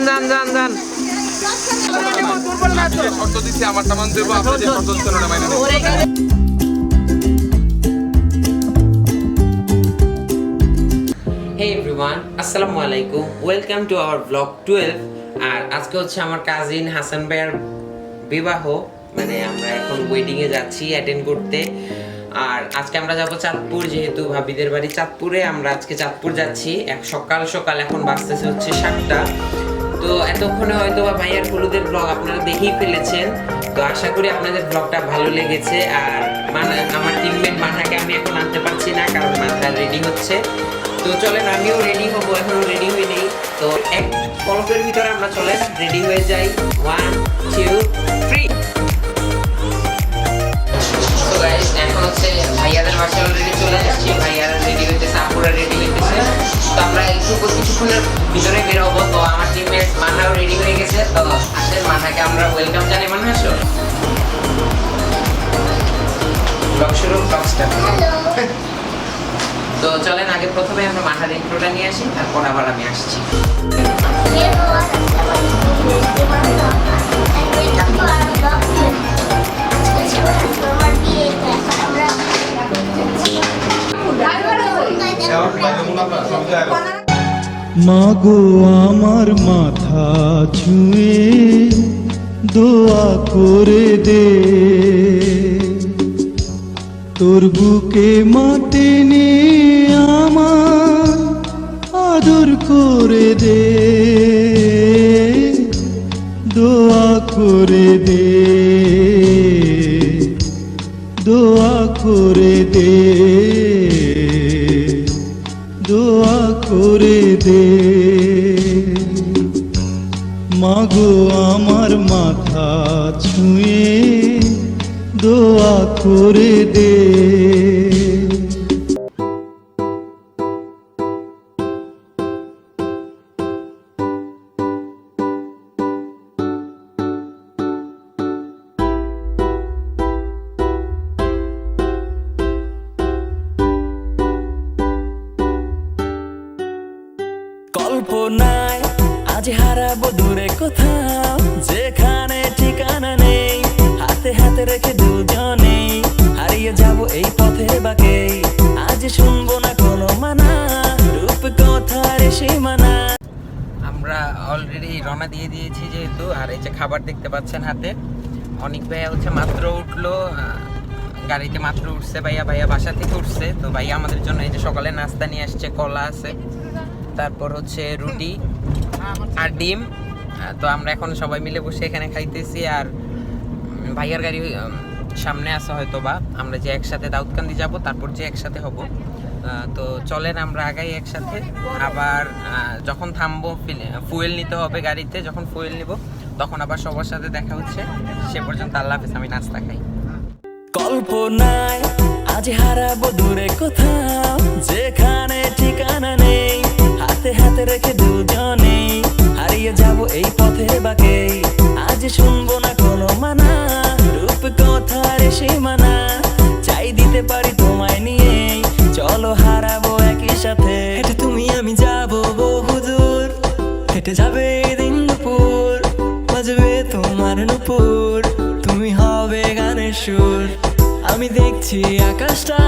যান যান যান যান। শর্ত দিচ্ছি আমারটা মান দেবো, আপনি যে শর্ত দিচ্ছেন ওটা মাইনে নেবেন। Hey everyone, আসসালামু আলাইকুম, ওয়েলকাম টু আওয়ার ব্লগ 12। আর আজকে হচ্ছে আমার কাজিন হাসান ভাইয়ের বিবাহ, মানে আমরা এখন ওয়েডিং এ যাচ্ছি অ্যাটেন্ড করতে। আর আজকে আমরা যাব চাঁদপুর, যেহেতু ভাবিদের বাড়ি চাঁদপুরে, আমরা আজকে চাঁদপুর যাচ্ছি সকাল সকাল। এখন বাজতেছে হচ্ছে 7টা। তো এতক্ষণে হয়তো বা ভাইয়ার হলুদের ব্লগ আপনারা দেখেই ফেলেছেন। তো আশা করি আপনাদের ব্লগটা ভালো লেগেছে। আর আমার টিমমেট মাথাকে আমি এখন আনতে পারছি না, কারণ মাথা রেডি হচ্ছে। তো চলেন আমিও রেডি হবো, এখনো রেডি হয়ে নেই। তো এক পলকের ভিতরে আমরা চলেন রেডি হয়ে যাই। 1 2 3। তো গাইস এখন হচ্ছে ভাইয়াদের বাসায় অলরেডি চলে আসছি, ভাইয়ারা রেডি হইতেছে, আপুরা রেডি হইতেছে। তো আমরা কিছুক্ষণের ভিতরে বের হবো। তো আমার টিমমেট মান্নাও রেডি হয়ে গেছে। তো আসেন মান্নাকে আমরা ওয়েলকাম জানাই। মান্না আসো, ব্লগ শুরু, ব্লগ স্টার্ট। তো চলেন আগে প্রথমে আমরা মান্নার ইন্ট্রোটা নিয়ে আসি, তারপর আবার আমি আসছি। মাগো আমার মাথা ছুঁয়ে দোয়া করে দে, তোর বুকে মাতে নে আমার আদর করে দে, দোয়া করে দে, দোয়া করে দে, দোয়া করে দে। মাগো আমার মাথা ছুঁয়ে দোয়া করে দে। কল্পনায় আজ হারাবো দূরে কোথাও, যেখানে ঠিকানা নেই, হাতে হাতে রেখে দুজনেই হারিয়ে যাব এই পথের বাঁকে। আজ শুনবো না কোনো মানা, রূপ কথার সীমানা। আমরা অলরেডি রওনা দিয়ে দিয়েছি যেহেতু। আর এই যে খাবার দেখতে পাচ্ছেন হাতে, অনেক ভাইয়া হচ্ছে মাত্র উঠলো, গাড়িতে মাত্র উঠছে। ভাইয়া বাসা থেকে উঠছে। তো ভাইয়া আমাদের জন্য এই যে সকালে নাস্তা নিয়ে আসছে, কলা আছে, তারপর হচ্ছে রুটি আর ডিম। তো আমরা এখন সবাই মিলে বসে এখানে খাইতেছি। আর ভাইয়ার গাড়ি সামনে আসা হয়তো বা আমরা যে একসাথে দাউদকান্দি যাব, তারপর যে একসাথে হব। তো চলেন আমরা আগাই একসাথে। আবার যখন থামবো ফুয়েল নিতে হবে গাড়িতে, যখন ফুয়েল নিব তখন আবার সবার সাথে দেখা হচ্ছে। সে পর্যন্ত আল্লাহ হাফেজ, আমি নাস্তা খাই। কল্পনায় আজ হারাবো দূরে কোথাও, যেখানে ঠিকানা নেই, হাতে হাতে রেখে দুজনেই হারিয়ে যাব এই পথের বাঁকে। আজ শুনবো না কোনো মানা, রূপ কথার সীমানা, চাই দিতে পারি তোমায় নিয়ে, চলো হারাবো একই সাথে। হেঁটে তুমি আমি যাবো বহু দূর, হেঁটে যাবে দিন দুপুর, বাজবে তোমার নুপুর, তুমি হবে গানের সুর। আমি দেখছি আকাশটা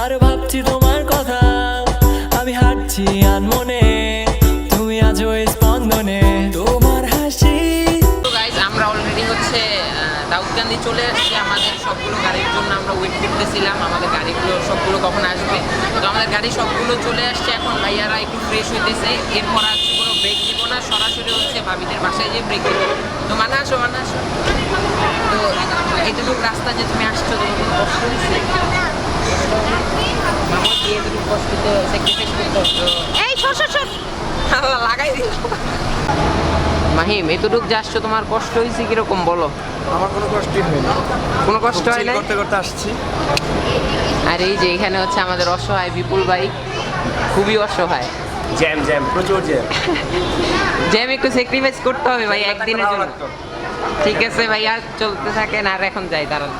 আর ভাবছি তোমার কথা, আমি হাঁটছি আনমনে, তুমি আজ ওই স্পন্দনে, তোমার হাসি। তো গাইজ আমরা অলরেডি হচ্ছে দাউদকান্দি চলে আসছি। আমাদের সবগুলো গাড়ির জন্য আমরা ওয়েট করতেছিলাম, আমাদের গাড়িগুলো সবগুলো কখন আসবে। তো আমাদের গাড়ি সবগুলো চলে আসছে। এখন ভাইয়ারা একটু ফ্রেশ হইতেছে। এরপর আর কোনো ব্রেক দিব না, সরাসরি হচ্ছে ভাবিদের বাসায় যে ব্রেক দিব। তো মানা আসো। তো এতটুকু রাস্তা যে তুমি আসছো, তোমার কোনো কষ্ট হয়েছে? মামা দিয়ে এতটুকু কষ্ট তো স্যাক্রিফাইস করতে হতো। এই সর আল্লাহ লাগাই দিল। মাহিম, এতটুকু যাচ্ছ, তোমার কষ্ট হয়েছে কিরকম বলো? আমার কোনো কষ্টই হয়নি, কোনো কষ্ট হয় না, করতে করতে আসছি। আর এই যে এখানে হচ্ছে আমাদের অসহায় বিপুল ভাই, খুবই অসহায়। জ্যাম প্রচুর জ্যাম একটু স্যাক্রিফাইস করতে হবে ভাই একদিনের জন্য। ঠিক আছে ভাই, আর চলতে থাকেন। আর এখন যাই, দাঁড়ান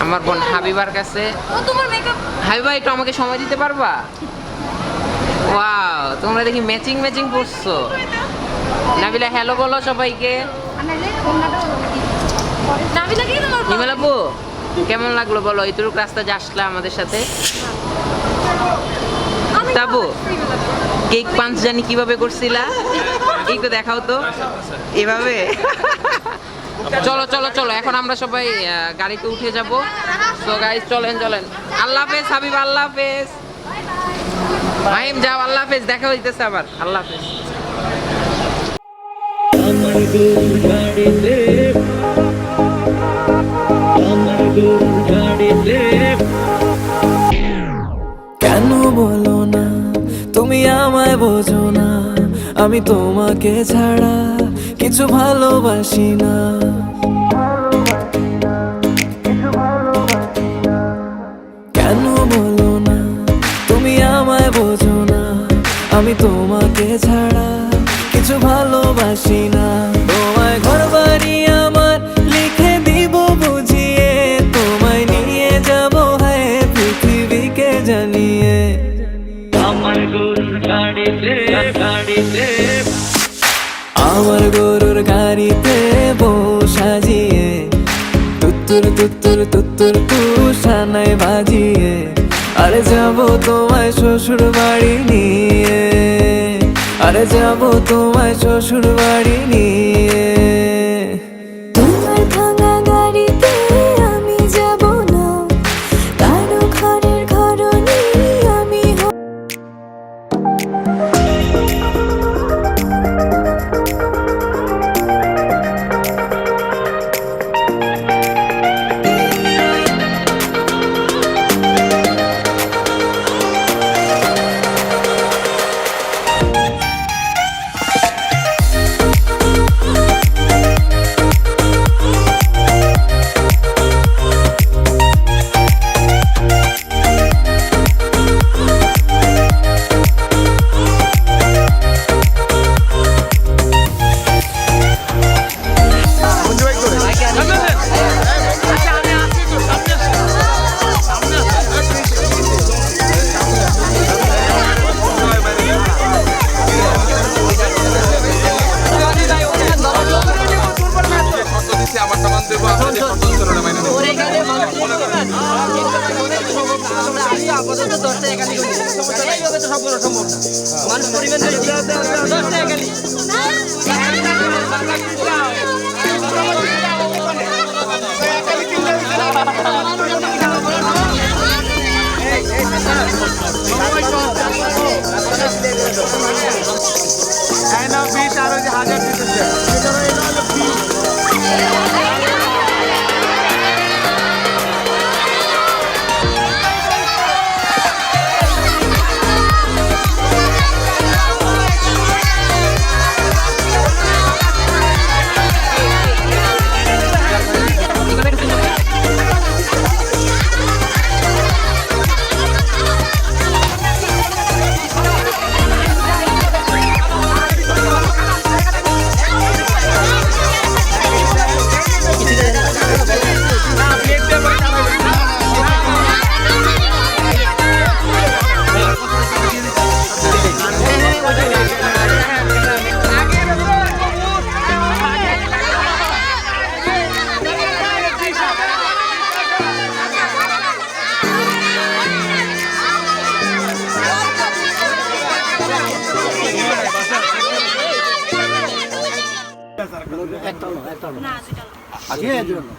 আমার বোন হাবিবার কাছে। হাবিবা একটু আমাকে সময় দিতে পারবা? ওয়াও, তোমরা দেখি ম্যাচিং পরছো। নাবিলা হ্যালো বলো সবাইকে। নিমেল আপু কেমন লাগলো বলো, এইটুকু রাস্তা যে আসলা আমাদের সাথে? তাবু কেক পাঞ্চ জানি কিভাবে করছিলা, একটু দেখাও তো এভাবে। চলো চলো চলো, এখন আমরা সবাই গাড়িতে উঠে যাব। তো গাইস চলেন চলেন। আল্লাহ হাফেজ হাবিব, আল্লাহ হাফেজ। মাহিম যাও, আল্লাহ হাফেজ, দেখা হইতেছে আবার, আল্লাহ হাফেজ। আমার গরুর গাড়িতে আমার গরুর গাড়িতে কেন বলো না তুমি আমায় বোঝো না, আমি তোমাকে ছাড়া কিছু ভালোবাসি না। কেন বলো না তুমি আমায় বোঝো না, আমি তোমাকে ছাড়া কিছু ভালোবাসি না। তোমায় ঘর বাড়ি আমার লিখে দিব বুঝিয়ে, তোমায় নিয়ে যাব হ্যাঁ পৃথিবীকে জানিয়ে। আমার গরুর গাড়িতে গাড়িতে আমার গরুর গাড়িতে বউ সাজিয়ে, তুত্তুর তুত্তুর তুত্তুর তুষানায় বাজিয়ে, আরে যাব তোমায় শ্বশুর বাড়ি নিয়ে, আরে যাব তোমায় শ্বশুর বাড়ি নিয়ে। তোমার ভাঙা গাড়িতে আমি যাব না, কারো ঘরের ঘরনি আমি আমারটা মানতে হবে, আপনাদের শর্ত ছিল না মাইনে নেবেন।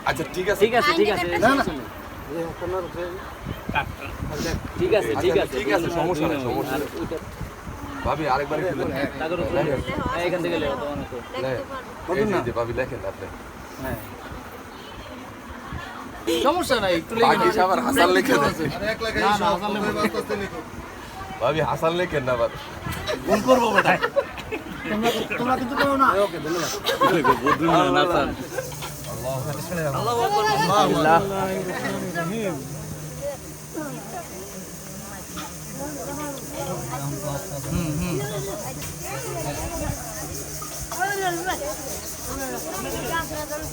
আচ্ছা ঠিক আছে ঠিক আছে ঠিক আছে না না ঠিক আছে ঠিক আছে ঠিক আছে সমস্যা নেই সমস্যা নেই ভাবি আরেকবার একটু এখান থেকে লেখো তোমার না ভাবি লেখেন আপনি হ্যাঁ সমস্যা নাই একটু লেখেন আবার হাসান লেখেন আরে এক লেখা না হাসান লেখো ভাবি হাসান লেখেন না আবার কোন করব বেটা তোমরা কিন্তু করো না ওকে ধন্যবাদ বদরুল হাসান আল্লাহু আকবার আল্লাহ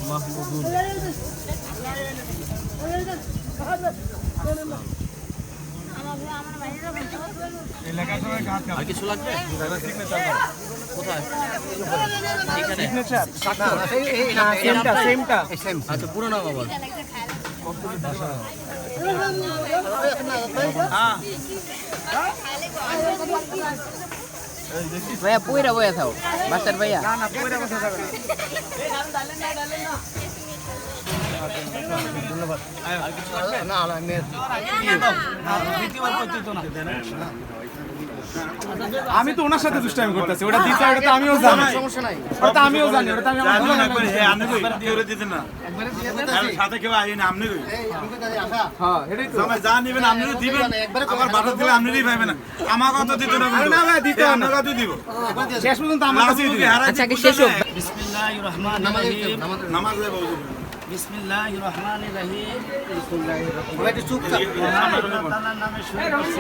মাহমুদুল আর কিছু লাগবে কোথায় আচ্ছা পুরো নাম আবার ভাইয়া পুইরা বইয়া থাও বাচ্চার ভাইয়া আমি তো ওনার সাথে দুষ্টামি করতেছি ওটা দিতে ওটা তো আমিও জানি সমস্যা নাই ওটা আমিও জানি ওটা তো আমি আমার ভুল একবার হে আপনি কই কেউ দিতে না সাথে কেউ আইন আপনি কই হ্যাঁ এটাই তো সময় যা নেবেন আপনি দিবেন আবার বাটা দিলে আপনিই পাবেন না আমার কত দিতে না না ভাই দিতে হবে না। আমরা কত দিব শেষ পর্যন্ত আমার কাছেই দিবে আচ্ছা কি শেষ হোক বিসমিল্লাহির রহমানির রহিম নামাজ দেব বিসমিল্লাহির রহমানির রহিম ভাই একটু চুপ থাক আল্লাহ তাআলার নামে শুরু করছি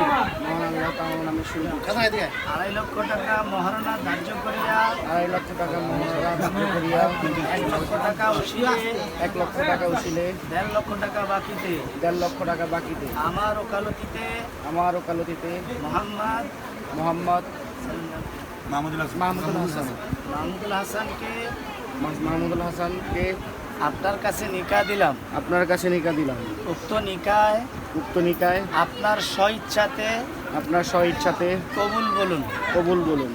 আল্লাহ তাআলার নামে শুরু করছি কথা এদিকে 2.5 লক্ষ টাকা মহারণা ধার্য করিয়া 2.5 লক্ষ টাকা মহারাজা ধার্য করিয়া 1 লক্ষ টাকা উশিলে 1 লক্ষ টাকা উশিলে 1.5 লক্ষ টাকা বাকিতে 1.5 লক্ষ টাকা বাকিতে আমার ওকালতিতে আমার ওকালতিতে মোহাম্মদ মাহমুদুল হাসান মাহমুদুল হাসানকে আপনার কাছে নিকাহ দিলাম আপনার কাছে নিকা দিলাম উক্ত নিকায় উক্ত নিকায় আপনার স্বইচ্ছাতে আপনার স্বইচ্ছাতে কবুল বলুন কবুল বলুন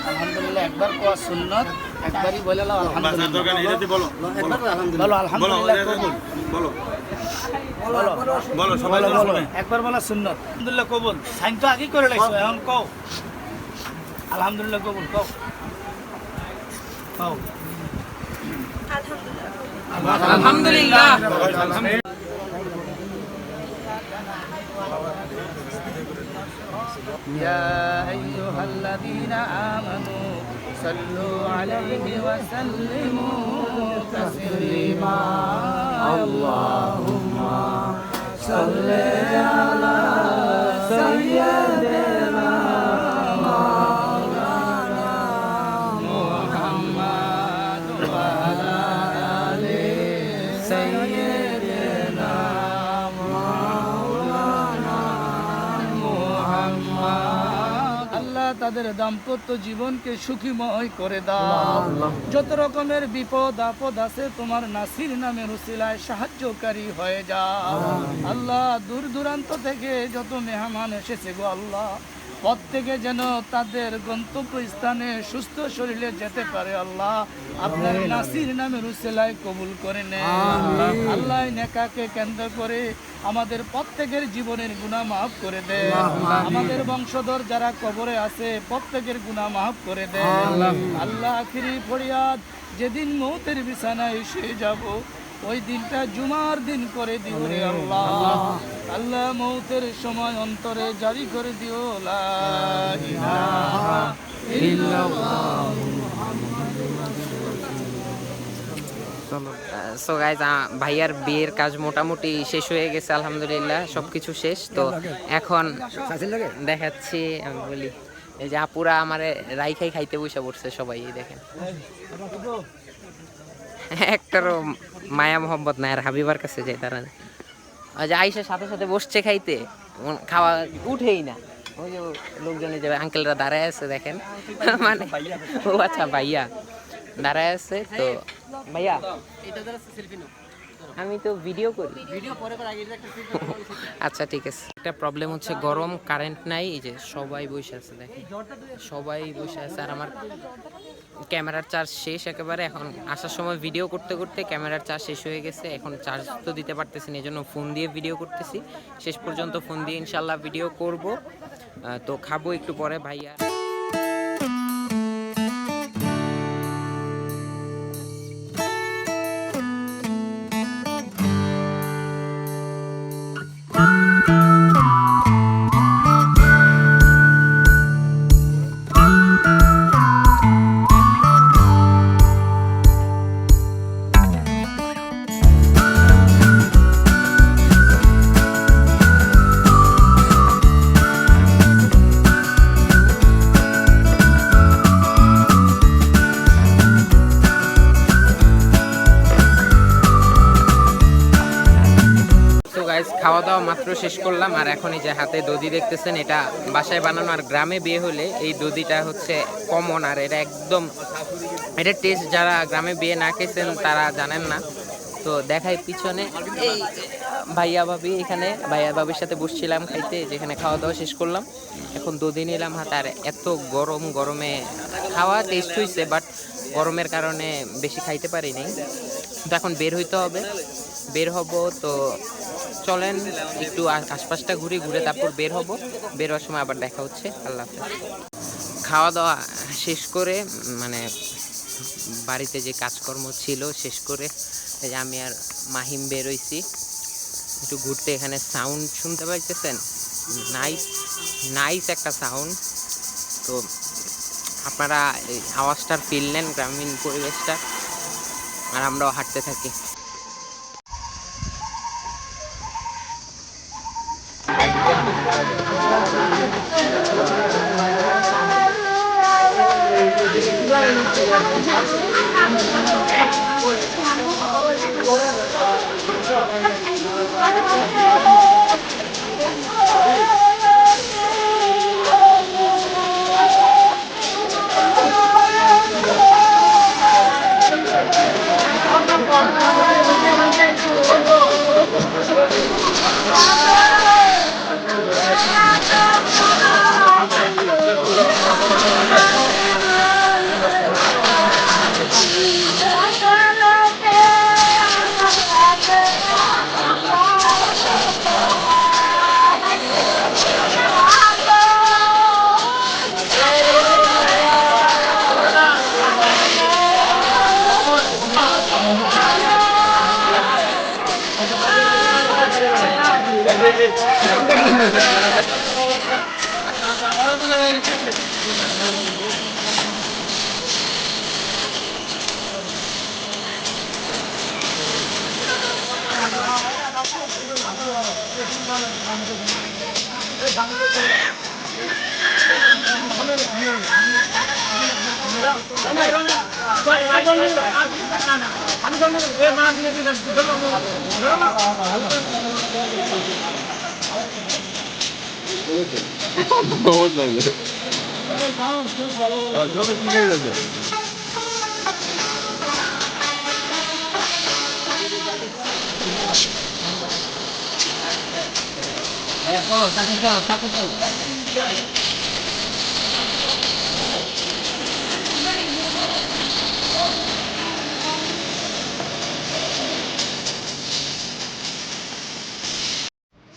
আলহামদুলিল্লাহ একবার কোয়া সুন্নত একবারই বলে নাও বাসার আলহামদুলিল্লাহ দোকানে এটাতে বলো বলো আলহামদুলিল্লাহ কবুল বলো বলো বলো সবাই বলো শুনে একবার বলা সুন্নত আলহামদুলিল্লাহ কবুল সাইন তো আগেই করে লাগছো এখন কও আলহামদুলিল্লাহ কবুল কও কও আলহামদুলিল্লাহ يا أيها الذين آمنوا صلوا عليه وسلموا تسليما اللهم صل على سيدنا مولانا محمد وعلى آل سيدنا আল্লাহ তাদের দাম্পত্য জীবনকে সুখীময় করে দাও যত রকমের বিপদ আপদ আছে তোমার নাসির নামের উসিলায় সাহায্যকারী হয়ে যাও আল্লাহ দূর দূরান্ত থেকে যত মেহমান এসেছে গো আল্লাহ প্রত্যেকে যেন তাদের গন্তব্য স্থানে সুস্থ শরীরে যেতে পারে আল্লাহ আপনার নাসির নামের উসিলায় কবুল করে নেন আল্লাহ নেকাকে কেন্দ্র করে আমাদের প্রত্যেকের জীবনের গুনাহ মাফ করে দেন আমাদের বংশধর যারা কবরে আছে প্রত্যেকের গুনাহ মাফ করে দেন আল্লাহ আখিরি ফরিয়াদ যেদিন মৌতের বিছানায় এসে যাব ওই দিনটা জুমার দিন করে দিও রে আল্লাহ আল্লাহ মৌতের সময় অন্তরে জারি করে দিও লা ইলাহা ইল্লাল্লাহ সো গাইজ ভাইয়ার বিয়ের কাজ মোটামুটি শেষ হয়ে গেছে আলহামদুলিল্লাহ সবকিছু শেষ তো এখন দেখাচ্ছি আমি বলি এই যে আপুরা আমারে রাইখাই খাইতে বসে পড়ছে সবাই এই দেখেন একটারও মায়া মোহাম্মদ নাই আর হাবিবার কাছে যাই তারা ওই যে আইসার সাথে সাথে বসছে খাইতে খাওয়া উঠেই না ওই যে লোকজনে যে আঙ্কেলরা দাঁড়ায় আছে দেখেন মানে ও আচ্ছা ভাইয়া দাঁড়ায় আছে তো ভাইয়া আমি তো ভিডিও করি আচ্ছা ঠিক আছে একটা প্রবলেম হচ্ছে গরম কারেন্ট নাই এই যে সবাই বসে আছে দেখেন সবাই বসে আছে আর আমার ক্যামেরার চার্জ শেষ একেবারে এখন আসার সময় ভিডিও করতে করতে ক্যামেরার চার্জ শেষ হয়ে গেছে এখন চার্জ তো দিতে পারতেছি না এই জন্য ফোন দিয়ে ভিডিও করতেছি শেষ পর্যন্ত ফোন দিয়ে ইনশাল্লাহ ভিডিও করব তো খাবো একটু পরে ভাইয়া খাওয়া দাওয়া মাত্র শেষ করলাম, আর এখন এই যে হাতে দধি দেখতেছেন, এটা বাসায় বানানো। আর গ্রামে বিয়ে হলে এই দধিটা হচ্ছে কমন, আর এটা একদম এটা টেস্ট যারা গ্রামে বিয়ে না খেয়েছেন তারা জানেন না। তো দেখাই পিছনে এই ভাইয়া ভাবি, এখানে ভাইয়া ভাবির সাথে বসছিলাম খাইতে, যেখানে খাওয়া দাওয়া শেষ করলাম। এখন দধি নিলাম হাতে, আর এত গরমে খাওয়া টেস্ট হয়েছে, বাট গরমের কারণে বেশি খাইতে পারিনি। তো এখন বের হইতে হবে, বের হব। তো চলেন একটু আশপাশটা ঘুরে তারপর বের হব। বের হওয়ার সময় আবার দেখা হচ্ছে। আল্লাহ হাফেজ। খাওয়া দাওয়া শেষ করে মানে বাড়িতে যে কাজকর্ম ছিল শেষ করে এই যে আমি আর মাহিম বের হইছি একটু ঘুরতে। এখানে সাউন্ড শুনতে পাইতেছেন, নাইস একটা সাউন্ড। তো আপনারা এই আওয়াজটার ফিল নেন, গ্রামীণ পরিবেশটা, আর আমরাও হাঁটতে থাকি।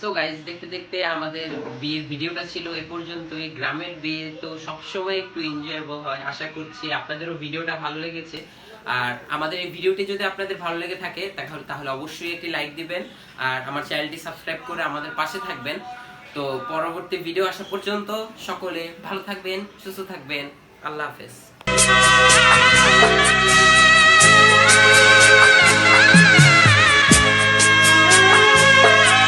সো গাইজ, দেখতে দেখতে আমাদের বিয়ের ভিডিওটা ছিল এ পর্যন্তই। গ্রামের বিয়ে তো সবসময় একটু এনজয়েবল হয়। আশা করছি আপনাদেরও ভিডিওটা ভালো লেগেছে। আর আমাদের এই ভিডিওটি যদি আপনাদের ভালো লেগে থাকে তাহলে অবশ্যই একটি লাইক দিবেন, আর আমার চ্যানেলটি সাবস্ক্রাইব করে আমাদের পাশে থাকবেন। তো পরবর্তী ভিডিও আসা পর্যন্ত সকলে ভালো থাকবেন, সুস্থ থাকবেন। আল্লাহ হাফেজ।